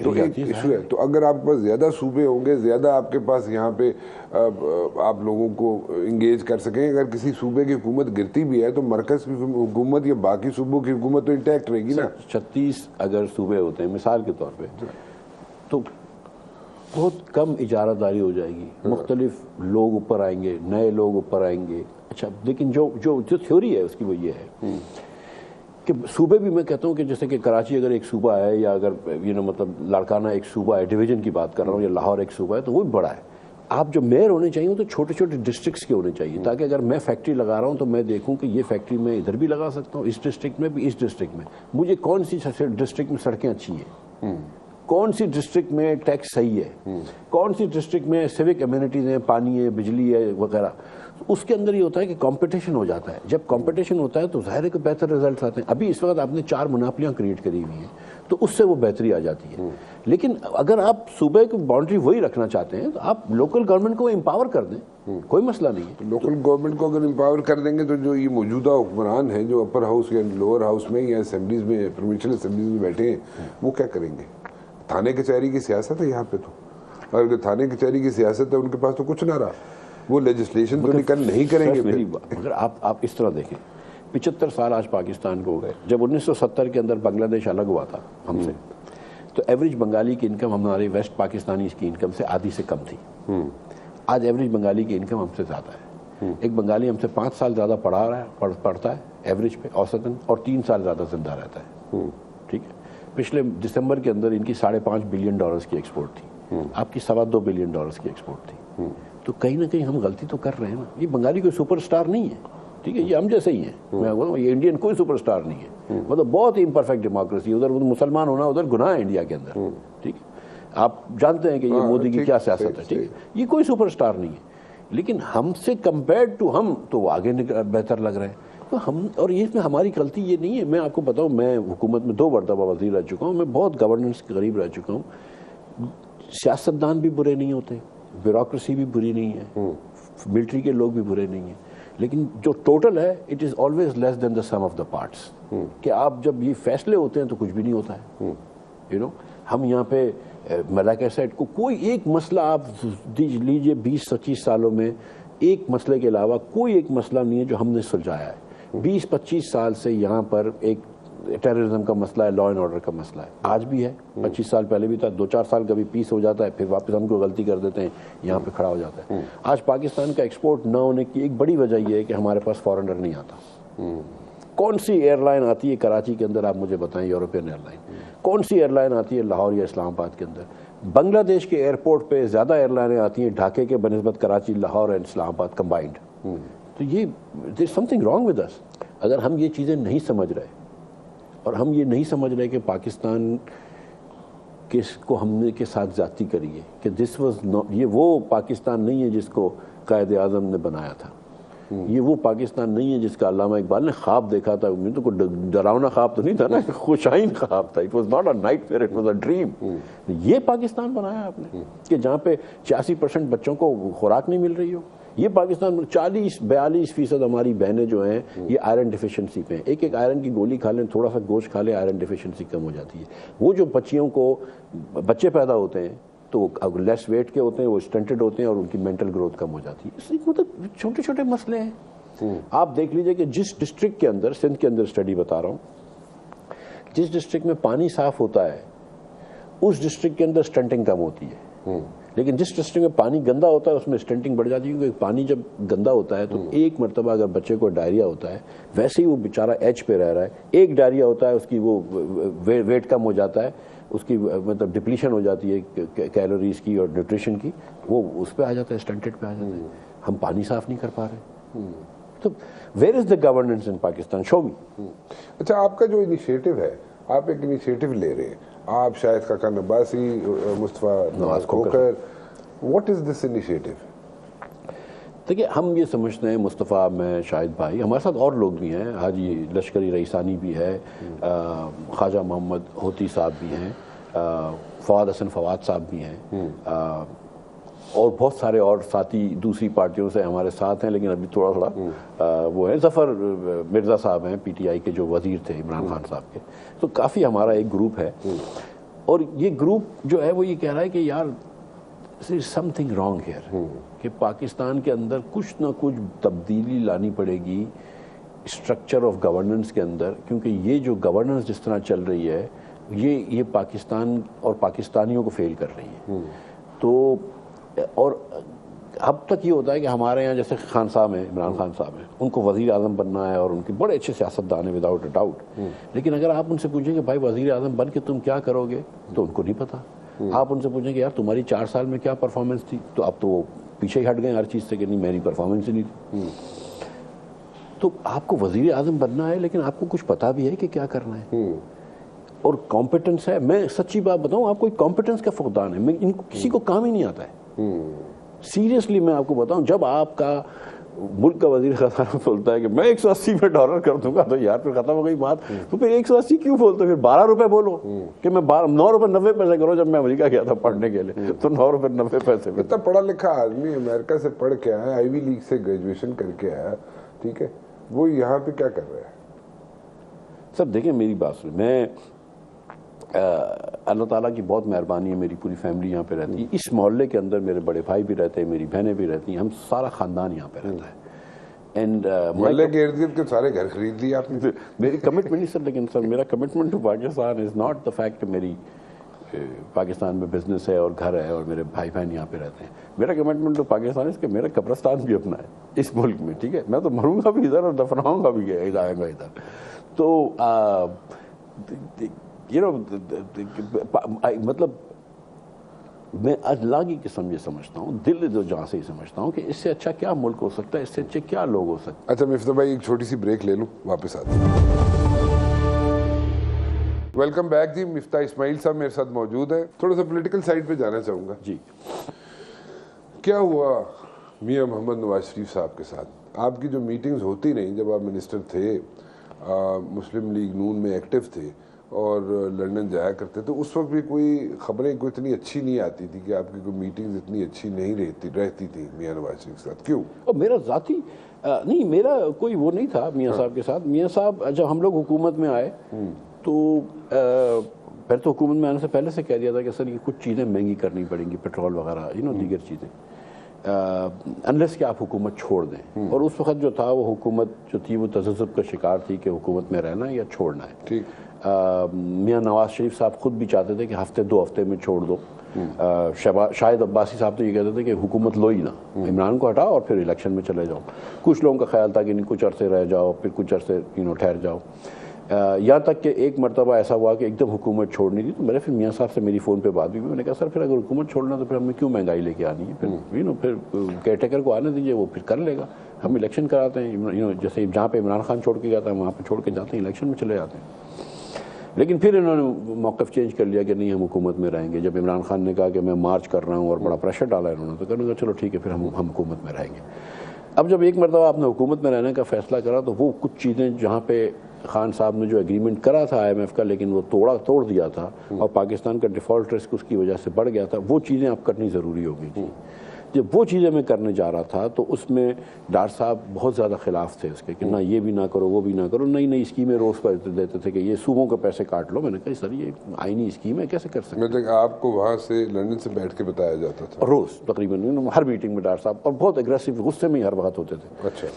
S1: تو ایک ایشو ہے. تو اگر آپ کے پاس زیادہ صوبے ہوں گے, زیادہ آپ کے پاس یہاں پہ آپ لوگوں کو انگیج کر سکیں. اگر کسی صوبے کی حکومت گرتی بھی ہے تو مرکز کی حکومت یا باقی صوبوں کی حکومت تو انٹیکٹ رہے گی نا.
S2: 36 اگر صوبے ہوتے ہیں مثال کے طور پہ, تو بہت کم اجارہ داری ہو جائے گی. مختلف لوگ اوپر آئیں گے, نئے لوگ اوپر آئیں گے. اچھا, لیکن جو تھیوری ہے اس کی وہ یہ ہے کہ صوبے بھی میں کہتا ہوں کہ جیسے کہ کراچی اگر ایک صوبہ ہے, یا اگر مطلب لاڑکانہ ایک صوبہ ہے, ڈویژن کی بات کر رہا ہوں, یا لاہور ایک صوبہ ہے, تو وہ بھی بڑا ہے. آپ جو میئر ہونے چاہیے تو چھوٹے چھوٹے ڈسٹرکٹس کے ہونے چاہیے, تاکہ اگر میں فیکٹری لگا رہا ہوں تو میں دیکھوں کہ یہ فیکٹری میں ادھر بھی لگا سکتا ہوں, اس ڈسٹرکٹ میں بھی, اس ڈسٹرکٹ میں مجھے کون سی ڈسٹرکٹ میں سڑکیں اچھی ہیں, کون سی ڈسٹرکٹ میں ٹیکس صحیح ہے, کون سی ڈسٹرکٹ میں سیوک امیونٹیز ہیں, پانی ہے, بجلی ہے وغیرہ. اس کے اندر یہ ہوتا ہے کہ کمپٹیشن ہو جاتا ہے. جب کمپٹیشن ہوتا ہے تو ظاہر ہے کہ بہتر رزلٹس آتے ہیں. ابھی اس وقت آپ نے 4 مناپلیاں کریٹ کری ہوئی ہیں, تو اس سے وہ بہتری آ جاتی ہے. لیکن اگر آپ صوبے کی باؤنڈری وہی رکھنا چاہتے ہیں تو آپ لوکل گورنمنٹ کو امپاور کر دیں, کوئی مسئلہ نہیں ہے.
S1: لوکل گورنمنٹ کو اگر امپاور کر دیں گے تو جو یہ موجودہ حکمران ہیں جو اپر ہاؤس یا لوور ہاؤس میں یا اسمبلیز میں, پروونشل اسمبلیز میں بیٹھے ہیں, وہ کیا کریں گے؟ تھانے کچہری کی سیاست ہے یہاں پہ. تو اگر تھانے کچہری کی سیاست ہے ان کے پاس تو کچھ نہ رہا, وہ لیجسلیشن تو نہیں کریں گے.
S2: اگر آپ اس طرح دیکھیں 75 سال آج پاکستان کو ہو گئے. جب 1970 کے اندر بنگلہ دیش الگ ہوا تھا ہم سے, تو ایوریج بنگالی کی انکم ہمارے ویسٹ پاکستانی کی انکم سے آدھی سے کم تھی. آج ایوریج بنگالی کی انکم ہم سے زیادہ ہے. ایک بنگالی ہم سے 5 سال زیادہ پڑھتا ہے ایوریج پہ اوسطاً, اور 3 سال زیادہ زندہ رہتا ہے. ٹھیک ہے, پچھلے دسمبر کے اندر ان کی $5.5 بلین کی ایکسپورٹ تھی, آپ کی $2.25 بلین کی ایکسپورٹ تھی. تو کہیں نہ کہیں ہم غلطی تو کر رہے ہیں نا. یہ بنگالی کوئی سپر سٹار نہیں ہے, ٹھیک ہے, یہ ہم جیسے ہی ہیں. میں بولوں یہ انڈین کوئی سپر سٹار نہیں ہے, مطلب بہت ہی امپرفیکٹ ڈیموکریسی. ادھر مسلمان ہونا ادھر گناہ ہے انڈیا کے اندر. ٹھیک ہے, آپ جانتے ہیں کہ یہ مودی کی کیا سیاست ہے. ٹھیک ہے, یہ کوئی سپر سٹار نہیں ہے, لیکن ہم سے کمپیئرڈ ٹو ہم تو وہ آگے بہتر لگ رہے ہیں. تو ہم, اور اس میں ہماری غلطی یہ نہیں ہے. میں آپ کو بتاؤں, میں حکومت میں 2 مرتبہ وزیر رہ چکا ہوں, میں بہت گورننس کے قریب رہ چکا ہوں. سیاستدان بھی برے نہیں ہوتے, بیوروکریسی بھی بری نہیں ہے, ملٹری کے لوگ بھی برے نہیں ہیں, لیکن جو ٹوٹل ہے it is always less than the sum of the parts. کہ آپ جب یہ فیصلے ہوتے ہیں تو کچھ بھی نہیں ہوتا ہے. ہم یہاں پہ ملائکہ سیٹ کو کوئی ایک مسئلہ آپ لیجیے 20-25 سالوں میں ایک مسئلے کے علاوہ کوئی ایک مسئلہ نہیں ہے جو ہم نے سلجھایا ہے. 20-25 سال سے یہاں پر ایک ٹیررزم کا مسئلہ ہے, لا اینڈ آرڈر کا مسئلہ ہے, آج بھی ہے, 25 سال پہلے بھی تھا. 2-4 سال کبھی پیس ہو جاتا ہے, پھر واپس ہم کو غلطی کر دیتے ہیں, یہاں پہ کھڑا ہو جاتا ہے. آج پاکستان کا ایکسپورٹ نہ ہونے کی ایک بڑی وجہ یہ ہے کہ ہمارے پاس فارنر نہیں آتا. کون سی ایئر لائن آتی ہے کراچی کے اندر, آپ مجھے بتائیں, یورپین ایئر لائن. کون سی ایئر لائن آتی ہے لاہور یا اسلام آباد کے اندر. بنگلہ دیش کے ایئرپورٹ پہ زیادہ ایئر لائنیں آتی ہیں ڈھاکے کے بنسبت کراچی, لاہور اینڈ اسلام آباد کمبائنڈ. تو یہ there is something wrong with us. اگر ہم یہ چیزیں نہیں سمجھ رہے, اور ہم یہ نہیں سمجھ رہے کہ پاکستان کہ اس کو ہم نے کے ساتھ زیادتی کری ہے، کہ دس واز یہ وہ پاکستان نہیں ہے جس کو قائد اعظم نے بنایا تھا، یہ وہ پاکستان نہیں ہے جس کا علامہ اقبال نے خواب دیکھا تھا. تو کوئی ڈراؤنا خواب تو نہیں تھا نا، خوشائن خواب تھا. It was not a nightmare, it was a dream. یہ پاکستان بنایا آپ نے کہ جہاں پہ 86% بچوں کو خوراک نہیں مل رہی ہو. یہ پاکستان 42% ہماری بہنیں جو ہیں یہ آئرن ڈیفیشنسی پہ ہیں. ایک آئرن کی گولی کھا لیں، تھوڑا سا گوشت کھا لیں، آئرن ڈیفیشنسی کم ہو جاتی ہے. وہ جو بچے پیدا ہوتے ہیں تو اگر لیس ویٹ کے ہوتے ہیں، وہ اسٹنٹڈ ہوتے ہیں اور ان کی مینٹل گروتھ کم ہو جاتی ہے. مطلب چھوٹے چھوٹے مسئلے ہیں. آپ دیکھ لیجئے کہ جس ڈسٹرکٹ کے اندر، سندھ کے اندر اسٹڈی بتا رہا ہوں، جس ڈسٹرکٹ میں پانی صاف ہوتا ہے اس ڈسٹرکٹ کے اندر اسٹنٹنگ کم ہوتی ہے. لیکن جس ڈسٹرکٹ میں پانی گندا ہوتا ہے اس میں اسٹنٹنگ بڑھ جاتی ہے، کیونکہ پانی جب گندا ہوتا ہے تو ایک مرتبہ اگر بچے کو ڈائریا ہوتا ہے، ویسے ہی وہ بیچارہ ایچ پہ رہ رہا ہے، ایک ڈائریا ہوتا ہے اس کی وہ ویٹ کم ہو جاتا ہے، اس کی مطلب ڈپلیشن ہو جاتی ہے کیلوریز کی اور نیوٹریشن کی، وہ اس پہ آ جاتا ہے، اسٹنٹڈ پہ آ جاتا ہے. ہم پانی صاف نہیں کر پا رہے. تو ویئر از دا گورننس ان پاکستان؟ شو می.
S1: اچھا، آپ کا جو انیشیٹو ہے، آپ ایک انیشیٹو لے رہے ہیں، آپ Shahid Khaqan Abbasi, Mustafa Nawaz Khokhar, what is this initiative?
S2: دیکھیے، ہم یہ سمجھتے ہیں، مصطفیٰ، میں، شاہد بھائی، ہمارے ساتھ اور لوگ بھی ہیں، حاجی لشکری رئیسانی بھی ہے، خواجہ محمد ہوتی صاحب بھی ہیں، فواد حسن فواد صاحب بھی ہیں، اور بہت سارے اور ساتھی دوسری پارٹیوں سے ہمارے ساتھ ہیں، لیکن ابھی تھوڑا وہ ہیں. ظفر مرزا صاحب ہیں پی ٹی آئی کے، جو وزیر تھے عمران خان صاحب کے. تو کافی ہمارا ایک گروپ ہے، اور یہ گروپ جو ہے وہ یہ کہہ رہا ہے کہ یار سم تھنگ رانگ ہیئر، کہ پاکستان کے اندر کچھ نہ کچھ تبدیلی لانی پڑے گی اسٹرکچر آف گورننس کے اندر، کیونکہ یہ جو گورننس جس طرح چل رہی ہے یہ پاکستان اور پاکستانیوں کو فیل کر رہی ہے. تو اور اب تک یہ ہوتا ہے کہ ہمارے یہاں جیسے خان صاحب ہیں، عمران خان صاحب ہیں، ان کو وزیر اعظم بننا ہے اور ان کے بڑے اچھے سیاستدان ہیں وداؤٹ اے ڈاؤٹ. لیکن اگر آپ ان سے پوچھیں کہ بھائی وزیر اعظم بن کے تم کیا کرو گے، تو ان کو نہیں پتا. آپ ان سے پوچھیں کہ یار تمہاری 4 سال میں کیا پرفارمنس تھی، تو اب تو وہ پیچھے ہی ہٹ گئے ہر چیز سے کہ نہیں میری پرفارمنس ہی نہیں تھی. تو آپ کو وزیر اعظم بننا ہے، لیکن آپ کو کچھ پتا بھی ہے کہ کیا کرنا ہے، اور کمپیٹنس ہے. میں سچی بات بتاؤں آپ کو، کمپیٹنس کا فقدان ہے. ان کو کسی کو کام ہی نہیں آتا ہے. سیریسلی میں آپ کو بتاؤں، جب آپ کا ملک کا وزیر خزانہ بولتا ہے کہ میں $180 میں ڈالر کر دوں گا، تو یار پھر ختم ہو گئی بات. تو پھر 180 کیوں بولتے، پھر $12 بولو کہ میں $9.90 کرو. جب میں امریکہ گیا تھا پڑھنے کے لیے تو $9.90
S1: اتنا پڑھا لکھا آدمی امریکہ سے پڑھ کے آیا، آئی وی لیگ سے گریجویشن کر کے آیا، ٹھیک ہے، وہ یہاں پہ کیا کر رہا ہے؟
S2: سر دیکھیں میری بات سنیں، میں اللہ تعالیٰ کی بہت مہربانی ہے، میری پوری فیملی یہاں پہ رہتی ہے. اس محلے کے اندر میرے بڑے بھائی بھی رہتے ہیں، میری بہنیں بھی رہتی ہیں، ہم سارا خاندان یہاں پہ رہتا ہے. اینڈ
S1: محلے کے ارد گرد کے سارے گھر خرید لیے آپ نے؟
S2: میری کمٹمنٹ نہیں سر، لیکن سر میرا commitment to Pakistan is not the fact کہ میری پاکستان میں بزنس ہے اور گھر ہے اور میرے بھائی بہن یہاں پہ رہتے ہیں. میرا کمٹمنٹ ٹو پاکستان ہے کہ میرا قبرستان بھی اپنا ہے اس ملک میں، ٹھیک ہے. میں تو مروں گا بھی ادھر اور دفناؤں گا بھی ادھر. تو مطلب میں اللہ کی قسم یہ سمجھتا ہوں، دل جو جہاں سے ہی سمجھتا ہوں کہ اس سے اچھا کیا ملک ہو سکتا ہے، اس سے اچھے کیا لوگ ہو سکتے ہیں.
S1: اچھا مفتاح بھائی، ایک چھوٹی سی بریک لے لوں، واپس آتے ہیں. ویلکم بیک جی. مفتاح اسماعیل صاحب میرے ساتھ موجود ہیں. تھوڑا سا پولیٹیکل سائڈ پہ جانا چاہوں گا.
S2: جی،
S1: کیا ہوا میاں محمد نواز شریف صاحب کے ساتھ؟ آپ کی جو میٹنگز ہوتی رہیں جب آپ منسٹر تھے، مسلم لیگ نون میں ایکٹیو تھے اور لندن جایا کرتے، تو اس وقت بھی کوئی خبریں کوئی اتنی اچھی نہیں آتی تھی کہ آپ کی کوئی میٹنگز اتنی اچھی نہیں رہتی تھی میاں نواز شریف کے ساتھ. کیوں؟
S2: اور میرا ذاتی نہیں، میرا کوئی وہ نہیں تھا میاں صاحب کے ساتھ. میاں صاحب جب ہم لوگ حکومت میں آئے تو پہلے تو حکومت میں آنے سے پہلے سے کہہ دیا تھا کہ سر یہ کچھ چیزیں مہنگی کرنی پڑیں گی، پیٹرول وغیرہ دیگر چیزیں، انلیس کہ آپ حکومت چھوڑ دیں. اور اس وقت جو تھا وہ حکومت جو تھی وہ تذبذب کا شکار تھی کہ حکومت میں رہنا یا چھوڑنا ہے.
S1: ٹھیک.
S2: میاں نواز شریف صاحب خود بھی چاہتے تھے کہ ہفتے 2 ہفتے میں چھوڑ دو. شاہد عباسی صاحب تو یہ کہتے تھے کہ حکومت لو ہی نہ، عمران کو ہٹاؤ اور پھر الیکشن میں چلے جاؤ. کچھ لوگوں کا خیال تھا کہ نہیں کچھ عرصے رہ جاؤ، پھر کچھ عرصے ٹھہر جاؤ. یہاں تک کہ ایک مرتبہ ایسا ہوا کہ ایک دم حکومت چھوڑنی تھی. تو میں نے پھر میاں صاحب سے میری فون پہ بات بھی، میں نے کہا سر پھر اگر حکومت چھوڑنا تو پھر ہمیں کیوں مہنگائی لے کے آنی ہے، پھر کیئر ٹیکر کو آنے دیجیے، وہ پھر کر لے گا. ہم الیکشن کراتے ہیں، جیسے جہاں پہ عمران خان چھوڑ کے گیا تھا وہاں پہ چھوڑ کے جاتے ہیں، الیکشن میں چلے جاتے ہیں. لیکن پھر انہوں نے موقف چینج کر لیا کہ نہیں ہم حکومت میں رہیں گے. جب عمران خان نے کہا کہ میں مارچ کر رہا ہوں اور بڑا پریشر ڈالا انہوں نے, تو کہنے لگا چلو ٹھیک ہے پھر ہم حکومت میں رہیں گے. اب جب ایک مرتبہ آپ نے حکومت میں رہنے کا فیصلہ کرا تو وہ کچھ چیزیں جہاں پہ خان صاحب نے جو ایگریمنٹ کرا تھا IMF کا, لیکن وہ توڑ دیا تھا اور پاکستان کا ڈیفالٹ رسک اس کی وجہ سے بڑھ گیا تھا, وہ چیزیں اب کرنی ضروری ہو گئی تھی. جب وہ چیزیں میں کرنے جا رہا تھا تو اس میں ڈار صاحب بہت زیادہ خلاف تھے اس کے کہ نہ یہ بھی نہ کرو وہ بھی نہ کرو, نئی نئی اسکیمیں روز پر دیتے تھے کہ یہ صوبوں کے پیسے کاٹ لو. میں نے کہا سر یہ آئینی اسکیم ہے کیسے کر سکتے ہیں.
S1: آپ کو وہاں سے لندن سے بیٹھ کے بتایا جاتا تھا
S2: روز تقریباً ہر میٹنگ میں ڈار صاحب, اور بہت اگریسو غصے میں ہی ہر وقت ہوتے تھے.
S1: اچھا.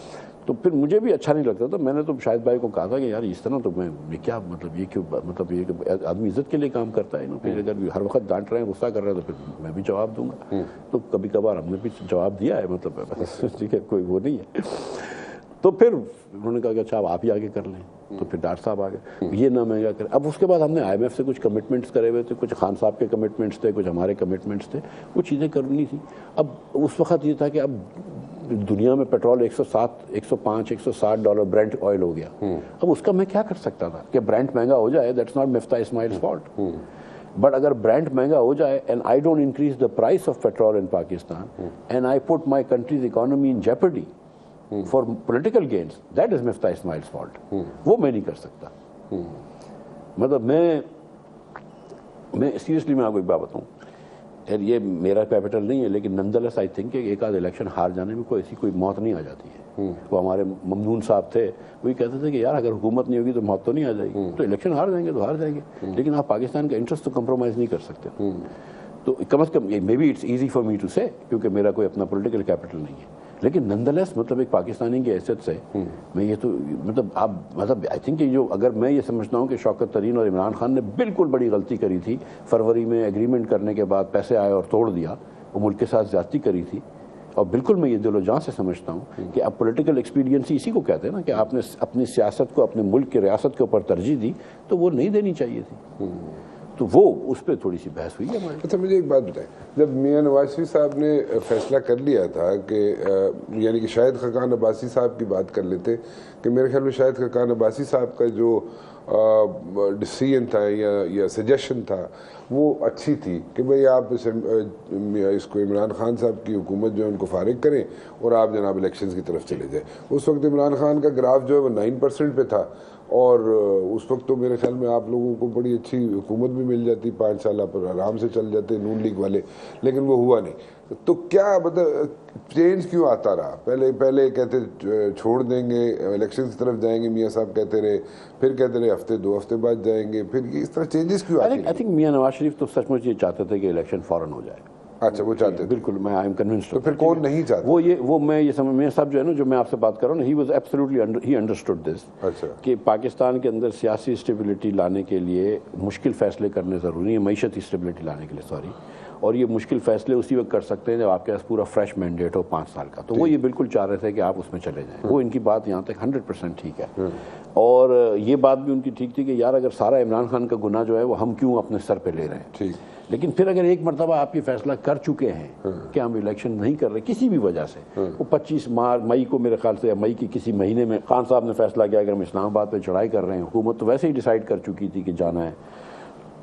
S2: تو پھر مجھے بھی اچھا نہیں لگتا تھا. میں نے تو شاہد بھائی کو کہا تھا کہ یار اس طرح تو میں کیا مطلب یہ کیوں, مطلب یہ آدمی عزت کے لیے کام کرتا ہے نا, پھر اگر ہر وقت ڈانٹ رہے ہیں غصہ کر رہے ہیں تو پھر میں بھی جواب دوں گا. تو کبھی کبھار ہم نے بھی جواب دیا ہے, مطلب ٹھیک ہے کوئی وہ نہیں ہے. تو پھر انہوں نے کہا کہ اچھا آپ ہی آگے کر لیں. تو پھر ڈار صاحب آگے یہ نہ مہنگا کرے. اب اس کے بعد ہم نے IMF سے کچھ کمٹمنٹس کرے ہوئے تھے, کچھ خان صاحب کے کمٹمنٹس تھے, کچھ ہمارے کمٹمنٹس تھے, وہ چیزیں کرنی تھی. اب اس وقت یہ تھا کہ اب دنیا میں پیٹرول $105-160 برینٹ آئل ہو گیا. اب اس کا میں کیا کر سکتا تھا کہ برینٹ مہنگا ہو جائے, that's not Miftah Ismail's fault. But اگر برینٹ مہنگا ہو جائے and I don't increase the price of petrol in Pakistan and I put my country's economy in jeopardy for political gains, that is Miftah Ismail's fault. وہ میں نہیں کر سکتا. مطلب میں سیریسلی میں آپ کو ایک بات بتاؤں, یہ میرا کیپٹل نہیں ہے لیکن نندلس آئی تھنک کہ ایک آدھ الیکشن ہار جانے میں کوئی موت نہیں آ جاتی ہے. وہ ہمارے ممنون صاحب تھے, وہی کہتے تھے کہ یار اگر حکومت نہیں ہوگی تو موت تو نہیں آ جائے گی, تو الیکشن ہار جائیں گے تو ہار جائیں گے, لیکن آپ پاکستان کا انٹرسٹ تو کمپرومائز نہیں کر سکتے. تو کم از کم may be it's easy for me to say, کیونکہ میرا کوئی اپنا پولیٹیکل کیپٹل نہیں ہے, لیکن نندلیس مطلب ایک پاکستانی کی حیثیت سے میں یہ تو مطلب آپ مطلب آئی تھنک کہ جو اگر میں یہ سمجھتا ہوں کہ شوکت ترین اور عمران خان نے بالکل بڑی غلطی کری تھی, فروری میں ایگریمنٹ کرنے کے بعد پیسے آئے اور توڑ دیا, وہ ملک کے ساتھ زیادتی کری تھی. اور بالکل میں یہ دل و جان سے سمجھتا ہوں کہ اب پولیٹیکل ایکسپیڈینسی اسی کو کہتے ہیں نا, کہ آپ نے اپنی سیاست کو اپنے ملک کی ریاست کے اوپر ترجیح دی, تو وہ نہیں دینی چاہیے تھی. تو وہ اس پہ تھوڑی سی بحث ہوئی ہے ہماری.
S1: اچھا مجھے ایک بات بتائیں, جب میاں نواز شریف صاحب نے فیصلہ کر لیا تھا کہ یعنی کہ شاہد خاقان عباسی صاحب کی بات کر لیتے, کہ میرے خیال میں شاہد خاقان عباسی صاحب کا جو ڈیسیژن تھا یا سجیشن تھا وہ اچھی تھی کہ بھئی آپ اس کو عمران خان صاحب کی حکومت جو ہے ان کو فارغ کریں اور آپ جناب الیکشنز کی طرف چلے جائیں. اس وقت عمران خان کا گراف جو ہے وہ 9% پہ تھا, اور اس وقت تو میرے خیال میں آپ لوگوں کو بڑی اچھی حکومت بھی مل جاتی, 5 سالہ پر آرام سے چل جاتے نون لیگ والے, لیکن وہ ہوا نہیں. تو کیا مطلب چینج کیوں آتا رہا؟ پہلے کہتے چھوڑ دیں گے الیکشن کی طرف جائیں گے, میاں صاحب کہتے رہے, پھر کہتے رہے ہفتے 2 ہفتے بعد جائیں گے, پھر اس طرح چینجز کیوں آتے ہیں؟
S2: آئی تھنک میاں نواز شریف تو سچ مچ یہ چاہتے تھے کہ الیکشن فوراً ہو جائے.
S1: اچھا وہ چاہتے تھے,
S2: بالکل میں آئی ایم کنونسڈ.
S1: تو پھر کون نہیں چاہتا؟
S2: وہ میں یہ سمجھ, میں سب جو ہے نا جو میں آپ سے بات کر رہا ہوں, he was absolutely he understood this, کہ پاکستان کے اندر سیاسی اسٹیبلٹی لانے کے لیے مشکل فیصلے کرنے ضروری ہیں, معیشتی اسٹیبلٹی لانے کے لیے اور یہ مشکل فیصلے اسی وقت کر سکتے ہیں جب آپ کے پاس پورا فریش مینڈیٹ ہو 5 سال کا. تو وہ یہ بالکل چاہ رہے تھے کہ آپ اس میں چلے جائیں. وہ ان کی بات یہاں تک 100% ٹھیک ہے, اور یہ بات بھی ان کی ٹھیک تھی کہ یار اگر سارا عمران خان کا گناہ جو ہے وہ ہم کیوں اپنے سر پہ لے رہے ہیں. لیکن پھر اگر ایک مرتبہ آپ یہ فیصلہ کر چکے ہیں کہ ہم الیکشن نہیں کر رہے کسی بھی وجہ سے, وہ 25 مئی کو میرے خیال سے یا مئی کی کسی مہینے میں خان صاحب نے فیصلہ کیا کہ ہم اسلام آباد پہ چڑھائی کر رہے ہیں, حکومت تو ویسے ہی ڈیسائیڈ کر چکی تھی کہ جانا ہے,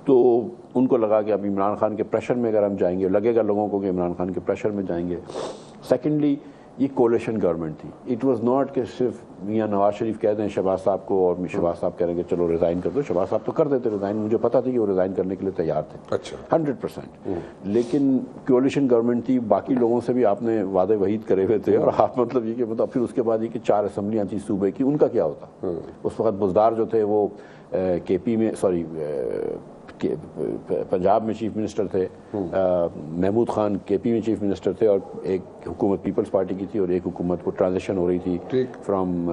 S2: تو ان کو لگا کہ اب عمران خان کے پریشر میں اگر ہم جائیں گے, لگے گا لوگوں کو کہ عمران خان کے پریشر میں جائیں گے. سیکنڈلی یہ کولیشن گورنمنٹ تھی, اٹ واز ناٹ کہ صرف میاں نواز شریف کہہ دیں شہباز صاحب کو اور شہباز صاحب کہہ رہے ہیں کہ چلو ریزائن کر دو. شہباز صاحب تو کر دیتے ریزائن, مجھے پتا تھی کہ وہ ریزائن کرنے کے لیے تیار تھے. اچھا 100%. لیکن کولیشن گورنمنٹ تھی, باقی لوگوں سے بھی آپ نے وعدے وعید کرے ہوئے تھے, اور آپ مطلب یہ کہ مطلب پھر اس کے بعد یہ کہ 4 اسمبلیاں تھیں صوبے کی, ان کا کیا ہوتا؟ اس وقت بزدار جو تھے وہ کے پی میں پنجاب میں چیف منسٹر تھے, محمود خان کے پی میں چیف منسٹر تھے, اور ایک حکومت پیپلز پارٹی کی تھی اور ایک حکومت کو ٹرانزیشن ہو رہی تھی فرام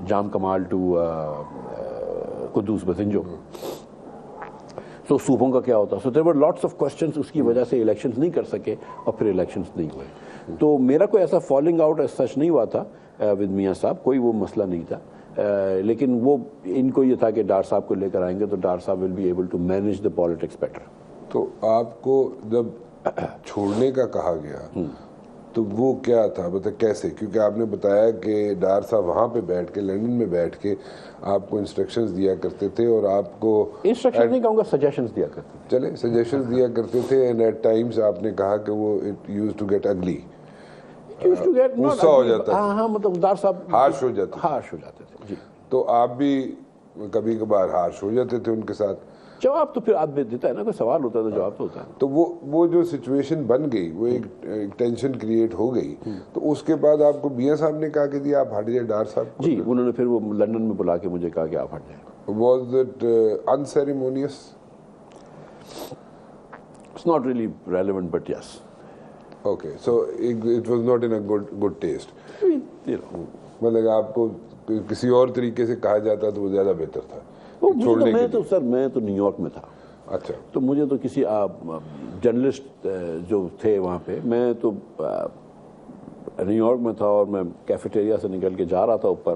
S2: جام کمال ٹو قدوس بزنجو. تو صوبوں کا کیا ہوتا؟ سو دیر ور لاٹس آف کوسچنس, اس کی وجہ سے الیکشنز نہیں کر سکے اور پھر الیکشنز نہیں ہوئے. تو میرا کوئی ایسا فالنگ آؤٹ ایز سچ نہیں ہوا تھا ود میاں صاحب, کوئی وہ مسئلہ نہیں تھا. لیکن وہ ان کو یہ تھا کہ ڈار صاحب کو لے کر آئیں گے تو ڈار صاحب will be able to manage the politics better.
S1: تو آپ کو جب چھوڑنے کا کہا گیا تو وہ کیا تھا مطلب کیسے؟ کیونکہ آپ نے بتایا کہ ڈار صاحب وہاں پہ بیٹھ کے لنڈن میں بیٹھ کے آپ کو انسٹرکشنز دیا کرتے تھے اور آپ کو
S2: انسٹرکشن نہیں کہوں گا سجیشنز دیا کرتے تھے.
S1: چلے سجیشنز دیا کرتے تھے اینڈ ایٹ ٹائمز آپ نے کہا کہ وہ اٹ یوز ٹو گیٹ اگلی, غصہ ہو جاتا ہے.
S2: ہاں مطلب ڈار صاحب
S1: ہارش ہو جاتے
S2: تھے. جی
S1: تو آپ بھی کبھی کبھار ہارش ہو جاتے تھے ان کے ساتھ.
S2: جواب تو پھر آدمی دیتا ہے نا, کوئی سوال ہوتا ہے تو جواب تو ہوتا ہے.
S1: تو وہ جو سچویشن بن گئی, وہ ایک ٹینشن کریٹ ہو گئی, تو اس کے بعد آپ کو میاں صاحب نے کہا کہ جی آپ ہٹ جائیں ڈار صاحب کو.
S2: جی انہوں نے پھر وہ لندن میں بلا کے مجھے کہا کہ آپ ہٹ جائیں.
S1: Was it unceremonious?
S2: It's not really relevant but yes.
S1: Okay, so it was not in a good test. مطلب آپ کو کسی اور طریقے سے کہا جاتا تو وہ زیادہ بہتر تھا.
S2: میں تو نیو یارک میں تھا.
S1: اچھا.
S2: تو مجھے تو کسی جرنلسٹ جو تھے وہاں پہ, میں تو نیو یارک میں تھا اور میں کیفیٹیریا سے نکل کے جا رہا تھا اوپر,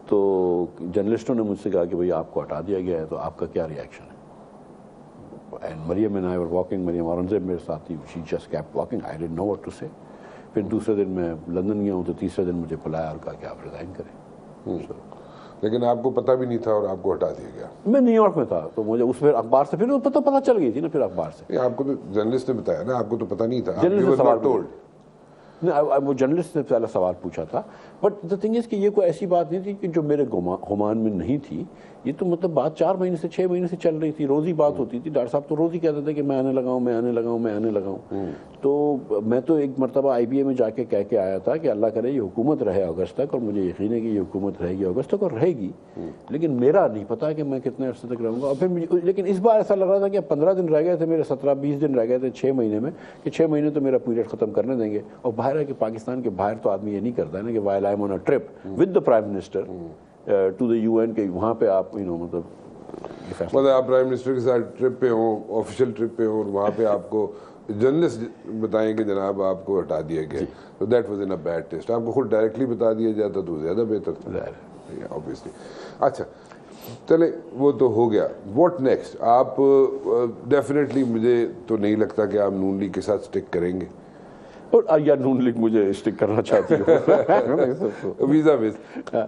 S2: تو جرنلسٹوں نے مجھ سے کہا کہ بھئی آپ کو ہٹا دیا گیا ہے, تو آپ کا کیا ریئیکشن ہے. And Maryam and I were walking, Maryam Aurangzeb میرے ساتھ تھی, she just kept walking, I didn't know what to say. پھر دوسرے دن میں لندن گیا ہوں تو تیسرے دن مجھے بلایا اور کہا کہ آپ ریزائن کریں.
S1: لیکن آپ کو پتہ بھی نہیں تھا اور آپ کو ہٹا دیا گیا.
S2: میں نیو یارک میں تھا تو مجھے اس پھر اخبار سے پھر پتہ چل گئی تھی نا. پھر اخبار سے
S1: آپ کو تو جرنلسٹ نے بتایا نا, آپ کو تو پتہ نہیں تھا.
S2: وہ جرنلسٹ نے پہلا سوال پوچھا تھا. بٹ دا تھنگ از کہ یہ کوئی ایسی بات نہیں تھی کہ جو میرے گمان میں نہیں تھی. یہ تو مطلب بات 4 مہینے سے 6 مہینے سے چل رہی تھی, روز ہی بات ہوتی تھی. ڈاکٹر صاحب تو روز ہی کہتے تھے کہ میں آنے لگا ہوں. تو میں تو ایک مرتبہ آئی بی اے میں جا کے کہہ کے آیا تھا کہ اللہ کرے یہ حکومت رہے اگست تک, اور مجھے یقین ہے کہ یہ حکومت رہے گی اگست تک اور رہے گی, لیکن میرا نہیں پتا کہ میں کتنے عرصے تک رہوں گا. اور پھر لیکن اس بار ایسا لگ رہا تھا کہ 15 دن رہ گئے تھے میرے, 17-20 دن رہ گئے تھے 6 مہینے میں, کہ 6 مہینے تو میرا پیریڈ ختم کرنے دیں گے. اور باہر ہے کہ پاکستان کے باہر تو آدمی یہ نہیں کرتا ہے نا کہ while I am on a trip with the prime minister to the UN, کہ وہاں پہ آپ
S1: مطلب آپ پرائم منسٹر کے ساتھ ٹرپ پہ ہوں, آفیشیل ٹرپ پہ ہوں, اور وہاں پہ آپ کو جرنلسٹ بتائیں کہ جناب آپ کو ہٹا دیا گیا, تو that was in a bad test. آپ کو خود ڈائریکٹلی بتا دیا جاتا تو زیادہ بہتر تھا obviously. اچھا چلے وہ تو ہو گیا. What next? آپ ڈیفینیٹلی مجھے تو نہیں لگتا کہ آپ نون لیگ کے ساتھ اسٹک کریں گے.
S2: اور یا نون لیگ مجھے اسٹک کرنا چاہتی ہو
S1: ویزا بیس,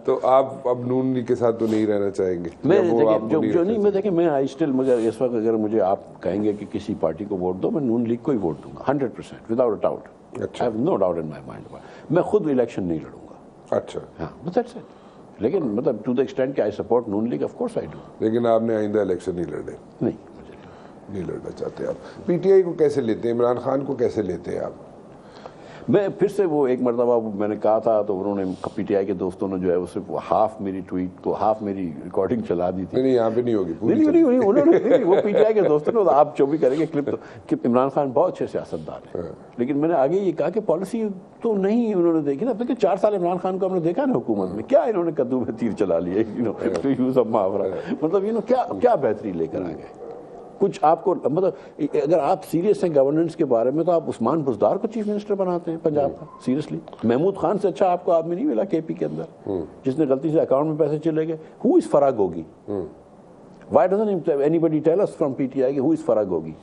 S1: تو آپ اب نون لیگ کے ساتھ تو نہیں رہنا چاہیں گے.
S2: میں دیکھیں میں آئی اسٹل, مجھے اس وقت اگر مجھے آپ کہیں گے کہ کسی پارٹی کو ووٹ دو, میں نون لیگ کو ہی ووٹ دوں گا 100% without a doubt. I have no doubt in my mind. میں خود الیکشن نہیں لڑوں گا.
S1: اچھا
S2: ہاں بس دیٹس اٹ. لیکن مطلب ٹو دا ایکسٹینٹ کہ I support Noon league, of course I do.
S1: لیکن آپ نے آئندہ الیکشن نہیں لڑنے؟
S2: نہیں,
S1: نہیں لڑنا چاہتے آپ. پی ٹی آئی کو کیسے لیتے ہیں, عمران خان کو کیسے لیتے ہیں آپ؟
S2: میں پھر سے وہ ایک مرتبہ میں نے کہا تھا تو انہوں نے پی ٹی آئی کے دوستوں نے جو ہے اسے ہاف میری ٹویٹ کو, ہاف میری ریکارڈنگ چلا دی تھی.
S1: نہیں یہاں پہ نہیں ہوگی.
S2: نہیں انہوں نے وہ پی ٹی آئی کے دوستوں نے, آپ جو بھی کریں گے کلپ, تو کہ عمران خان بہت اچھے سیاستدان ہیں, لیکن میں نے آگے یہ کہا کہ پالیسی تو نہیں انہوں نے دیکھی نا. کہ 4 سال عمران خان کو ہم نے دیکھا نا حکومت میں, کیا انہوں نے کدو میں تیر چلا لیے, ٹو یوز اے محاورہ, مطلب کیا بہتری لے کر آ گئے. کچھ آپ کو مطلب اگر آپ سیریس ہیں گورننس کے بارے میں, تو آپ عثمان بزدار کو چیف منسٹر بناتے ہیں پنجاب کا. سیریسلی محمود خان سے اچھا آپ کو آدمی نہیں ملا کے پی کے اندر, جس نے غلطی سے اکاؤنٹ میں پیسے چلے گئے. Who is Farah Gogi? Why doesn't anybody tell us from P T I کہ ہو از فرا گوگی؟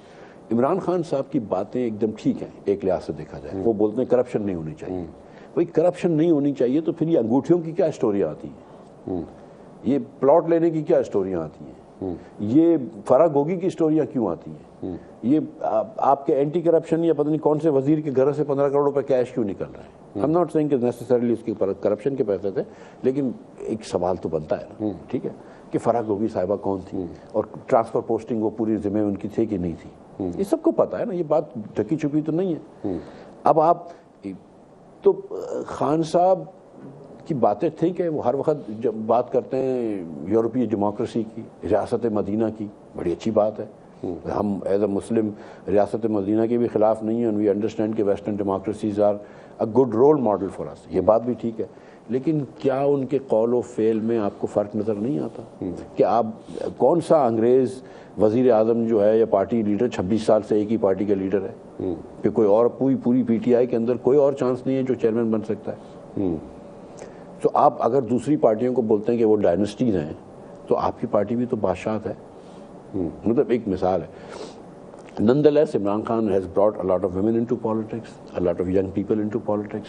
S2: عمران خان صاحب کی باتیں ایک دم ٹھیک ہیں ایک لحاظ سے دیکھا جائے. وہ بولتے ہیں کرپشن نہیں ہونی چاہیے. بھائی کرپشن نہیں ہونی چاہیے تو پھر یہ انگوٹھیوں کی کیا اسٹوریاں آتی ہیں, یہ پلاٹ لینے کی کیا اسٹوریاں آتی ہیں, یہ فرا گوگی کی اسٹوریاں کیوں آتی ہیں, یہ آپ کے اینٹی کرپشن یا پتہ نہیں کون سے وزیر کے گھر سے 15 کروڑ روپے کیش کیوں نکل رہے ہیں. I'm not saying کہ نیسیسریلی اس کی کرپشن کے پیسے تھے, لیکن ایک سوال تو بنتا ہے نا, ٹھیک ہے, کہ فرا گوگی صاحبہ کون تھی, اور ٹرانسفر پوسٹنگ وہ پوری ذمہ ان کی تھی کہ نہیں تھی. یہ سب کو پتا ہے نا, یہ بات ڈھکی چھپی تو نہیں ہے. اب آپ تو خان صاحب کی باتیں تھیں کہ وہ ہر وقت جب بات کرتے ہیں یورپی ڈیموکریسی کی, ریاست مدینہ کی, بڑی اچھی بات ہے. ہم ایز اے مسلم ریاست مدینہ کے بھی خلاف نہیں ہیں, وی انڈرسٹینڈ کہ western democracies are a good role model for us, یہ بات بھی ٹھیک ہے. لیکن کیا ان کے قول و فعل میں آپ کو فرق نظر نہیں آتا کہ آپ کون سا انگریز وزیر اعظم جو ہے یا پارٹی لیڈر 26 سال سے ایک ہی پارٹی کا لیڈر ہے, کہ کوئی اور پوری پی ٹی آئی کے اندر کوئی اور چانس نہیں ہے جو چیئرمین بن سکتا ہے. تو آپ اگر دوسری پارٹیوں کو بولتے ہیں کہ وہ ڈائنسٹیز ہیں, تو آپ کی پارٹی بھی تو بادشاہت ہے. مطلب ایک مثال ہے, Nonetheless, Imran Khan has brought a lot of women into politics, a lot of young people into politics.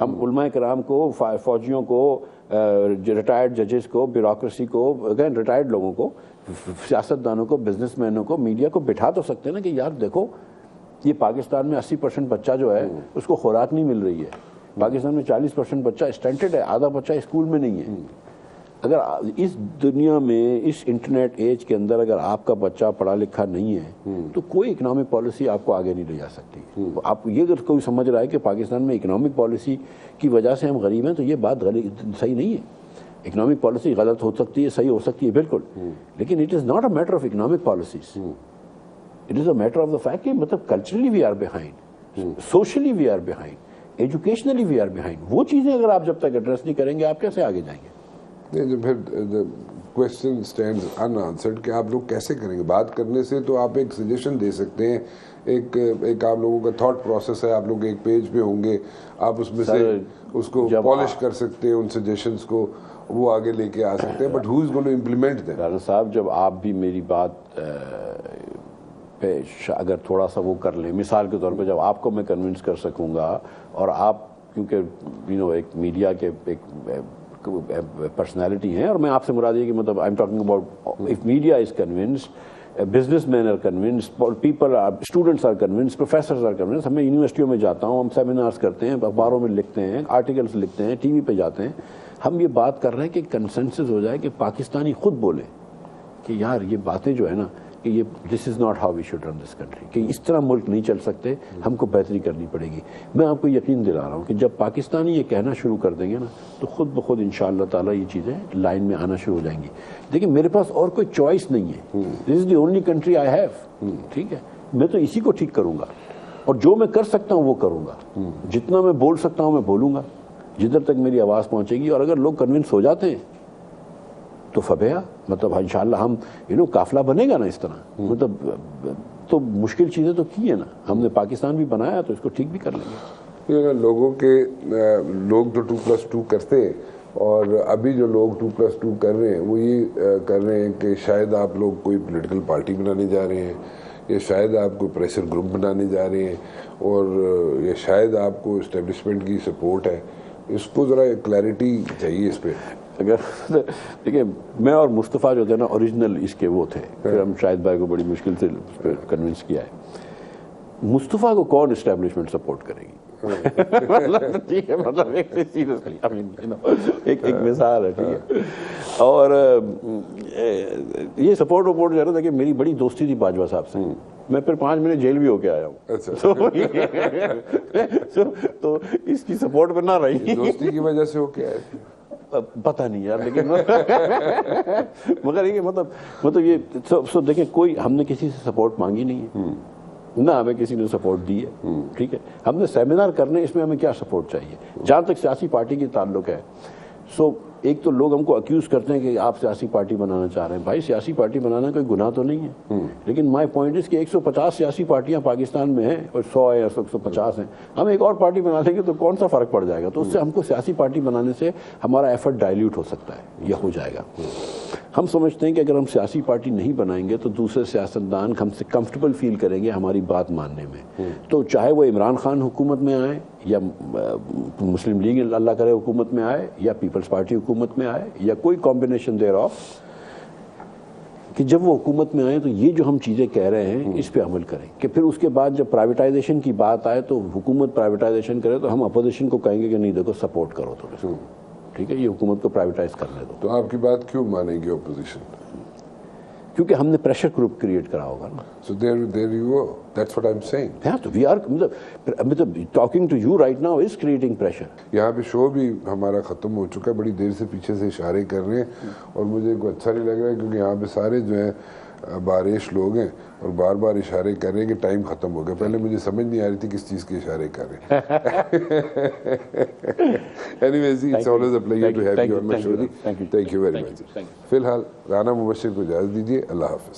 S2: ہم علماء کرام کو، فوجیوں کو، ریٹائرڈ ججز کو، بیوروکریسی کو، اگین ریٹائرڈ لوگوں کو، سیاستدانوں کو، بزنس مینوں کو، میڈیا کو بٹھا تو سکتے ہیں نا کہ یار دیکھو یہ پاکستان میں 80% بچہ جو ہے اس کو خوراک نہیں مل رہی ہے، پاکستان میں 40% بچہ اسٹنٹڈ ہے، آدھا بچہ اسکول میں نہیں ہے. اگر اس دنیا میں اس انٹرنیٹ ایج کے اندر اگر آپ کا بچہ پڑھا لکھا نہیں ہے تو کوئی اکنامک پالیسی آپ کو آگے نہیں لے جا سکتی. آپ یہ اگر کوئی سمجھ رہا ہے کہ پاکستان میں اکنامک پالیسی کی وجہ سے ہم غریب ہیں تو یہ بات صحیح نہیں ہے. اکنامک پالیسی غلط ہو سکتی ہے، صحیح ہو سکتی ہے بالکل، لیکن it is not a matter of economic policies, it is a matter of the fact کہ مطلب culturally we are behind, socially we are behind, educationally we are behind. وہ چیزیں اگر آپ جب تک ایڈریس نہیں کریں گے آپ کیسے آگے جائیں گے؟
S1: جو پھر کوشچن اسٹینڈز ان آنسرڈ کہ آپ لوگ کیسے کریں گے. بات کرنے سے تو آپ ایک سجیشن دے سکتے ہیں، ایک آپ لوگوں کا تھاٹ پروسیس ہے، آپ لوگ ایک پیج پہ ہوں گے، آپ اس میں سے اس کو پالش کر سکتے ہیں، ان سجیشنز کو وہ آگے لے کے آ سکتے ہیں، but who is going to implement them.
S2: Rana صاحب جب آپ بھی میری بات پہ اگر تھوڑا سا وہ کر لیں، مثال کے طور پہ جب آپ کو میں کنونس کر سکوں گا، اور آپ کیونکہ ایک میڈیا کے ایک پرسنالٹی ہیں، اور میں آپ سے مراد یہ کہ مطلب I am talking about of media is convinced, business men are convinced, people are, students are convinced, professors are convinced. ہمیں یونیورسٹیوں میں جاتا ہوں، ہم سیمینارز کرتے ہیں، اخباروں میں لکھتے ہیں، آرٹیکلس لکھتے ہیں، ٹی وی پہ جاتے ہیں. ہم یہ بات کر رہے ہیں کہ کنسنسس ہو جائے کہ پاکستانی خود بولے کہ یار یہ باتیں جو ہے نا کہ یہ this is not how we should run this country, کہ اس طرح ملک نہیں چل سکتے، ہم کو بہتری کرنی پڑے گی. میں آپ کو یقین دلا رہا ہوں کہ جب پاکستانی یہ کہنا شروع کر دیں گے نا تو خود بخود انشاءاللہ تعالیٰ یہ چیزیں لائن میں آنا شروع ہو جائیں گی. دیکھیں میرے پاس اور کوئی چوائس نہیں ہے، this is the only country I have. ٹھیک ہے، میں تو اسی کو ٹھیک کروں گا، اور جو میں کر سکتا ہوں وہ کروں گا، جتنا میں بول سکتا ہوں میں بولوں گا، جدھر تک میری آواز پہنچے گی. اور اگر لوگ کنونس ہو جاتے ہیں تو فبیا، مطلب انشاءاللہ ہم قافلہ بنے گا نا اس طرح. مطلب تو مشکل چیزیں تو کی ہیں نا ہم نے، پاکستان بھی بنایا تو اس کو ٹھیک بھی کر لیں گے.
S1: لوگ جو 2+2 کرتے ہیں، اور ابھی جو لوگ 2+2 کر رہے ہیں وہ یہ کر رہے ہیں کہ شاید آپ لوگ کوئی پولیٹیکل پارٹی بنانے جا رہے ہیں، یا شاید آپ کوئی پریشر گروپ بنانے جا رہے ہیں، اور یا شاید آپ کو اسٹیبلشمنٹ کی سپورٹ ہے. اس کو ذرا کلیئرٹی چاہیے اس پہ.
S2: اگر دیکھیں میں اور مصطفیٰ جو تھے نا اوریجنل اس کے وہ تھے، پھر ہم شاہد بھائی کو بڑی مشکل سے کنونس کیا ہے. مصطفیٰ کو کون اسٹیبلشمنٹ سپورٹ کرے گی؟ ٹھیک ہے، مطلب ایک مثال ہے. ٹھیک ہے، اور یہ سپورٹ وپورٹ جو ہے نا، دیکھیں میری بڑی دوستی تھی باجوہ صاحب سے، میں پھر 5 مہینے جیل بھی ہو کے آیا ہوں. تو اس کی سپورٹ پہ نہ رہی.
S1: دوستی کی وجہ سے ہو کے آئے تھے؟
S2: پتہ نہیں یار، لیکن مگر یہ مطلب یہ دیکھیں کوئی ہم نے کسی سے سپورٹ مانگی نہیں ہے، نہ ہمیں کسی نے سپورٹ دی ہے. ٹھیک ہے، ہم نے سیمینار کرنے، اس میں ہمیں کیا سپورٹ چاہیے. جہاں تک سیاسی پارٹی کی تعلق ہے، ایک تو لوگ ہم کو اکیوز کرتے ہیں کہ آپ سیاسی پارٹی بنانا چاہ رہے ہیں. بھائی سیاسی پارٹی بنانا کوئی گناہ تو نہیں ہے، لیکن مائی پوائنٹ اس کہ 150 سیاسی پارٹیاں پاکستان میں ہیں، اور 100 یا 150 ہیں. ہم ایک اور پارٹی بنا لیں گے تو کون سا فرق پڑ جائے گا. تو اس سے ہم کو سیاسی پارٹی بنانے سے ہمارا ایفرٹ ڈائلیوٹ ہو سکتا ہے یا ہو جائے گا. ہم سمجھتے ہیں کہ اگر ہم سیاسی پارٹی نہیں بنائیں گے تو دوسرے سیاستدان ہم سے کمفرٹیبل فیل کریں گے ہماری بات ماننے میں. تو چاہے وہ عمران خان حکومت میں آئے، یا مسلم لیگ اللہ کرے حکومت میں آئے، یا پیپلز پارٹی حکومت میں آئے، یا کوئی کمبینیشن دیر آف، کہ جب وہ حکومت میں آئے تو یہ جو ہم چیزیں کہہ رہے ہیں اس پہ عمل کریں. کہ پھر اس کے بعد جب پرائیویٹائزیشن کی بات آئے تو حکومت پرائیویٹائزیشن کرے تو ہم اپوزیشن کو کہیں گے کہ نہیں دیکھو سپورٹ کرو تو ٹھیک ہے، یہ حکومت کو پرائیویٹائز کرنے دو.
S1: تو آپ کی بات کیوں مانیں گے اپوزیشن؟
S2: کیونکہ ہم نے پریشر گروپ کریٹ کرا ہوگا نا.
S1: So there you go. That's what I'm saying.
S2: Yeah, so we are مطلب talking to you right now is creating pressure.
S1: یہاں پہ شو بھی ہمارا ختم ہو چکا ہے، بڑی دیر سے پیچھے سے اشارے کر رہے ہیں، اور مجھے کوئی اچھا نہیں لگ رہا ہے کیونکہ یہاں پہ سارے جو ہیں بارش لوگ ہیں اور بار بار اشارے کر رہے ہیں کہ ٹائم ختم ہو گیا. پہلے مجھے سمجھ نہیں آ رہی تھی کس چیز کے اشارے کر رہے ہیں. Anyways, it's always a pleasure to have you on my show. Thank you very much. فی الحال رانا مبشر کو اجازت دیجیے. اللہ حافظ.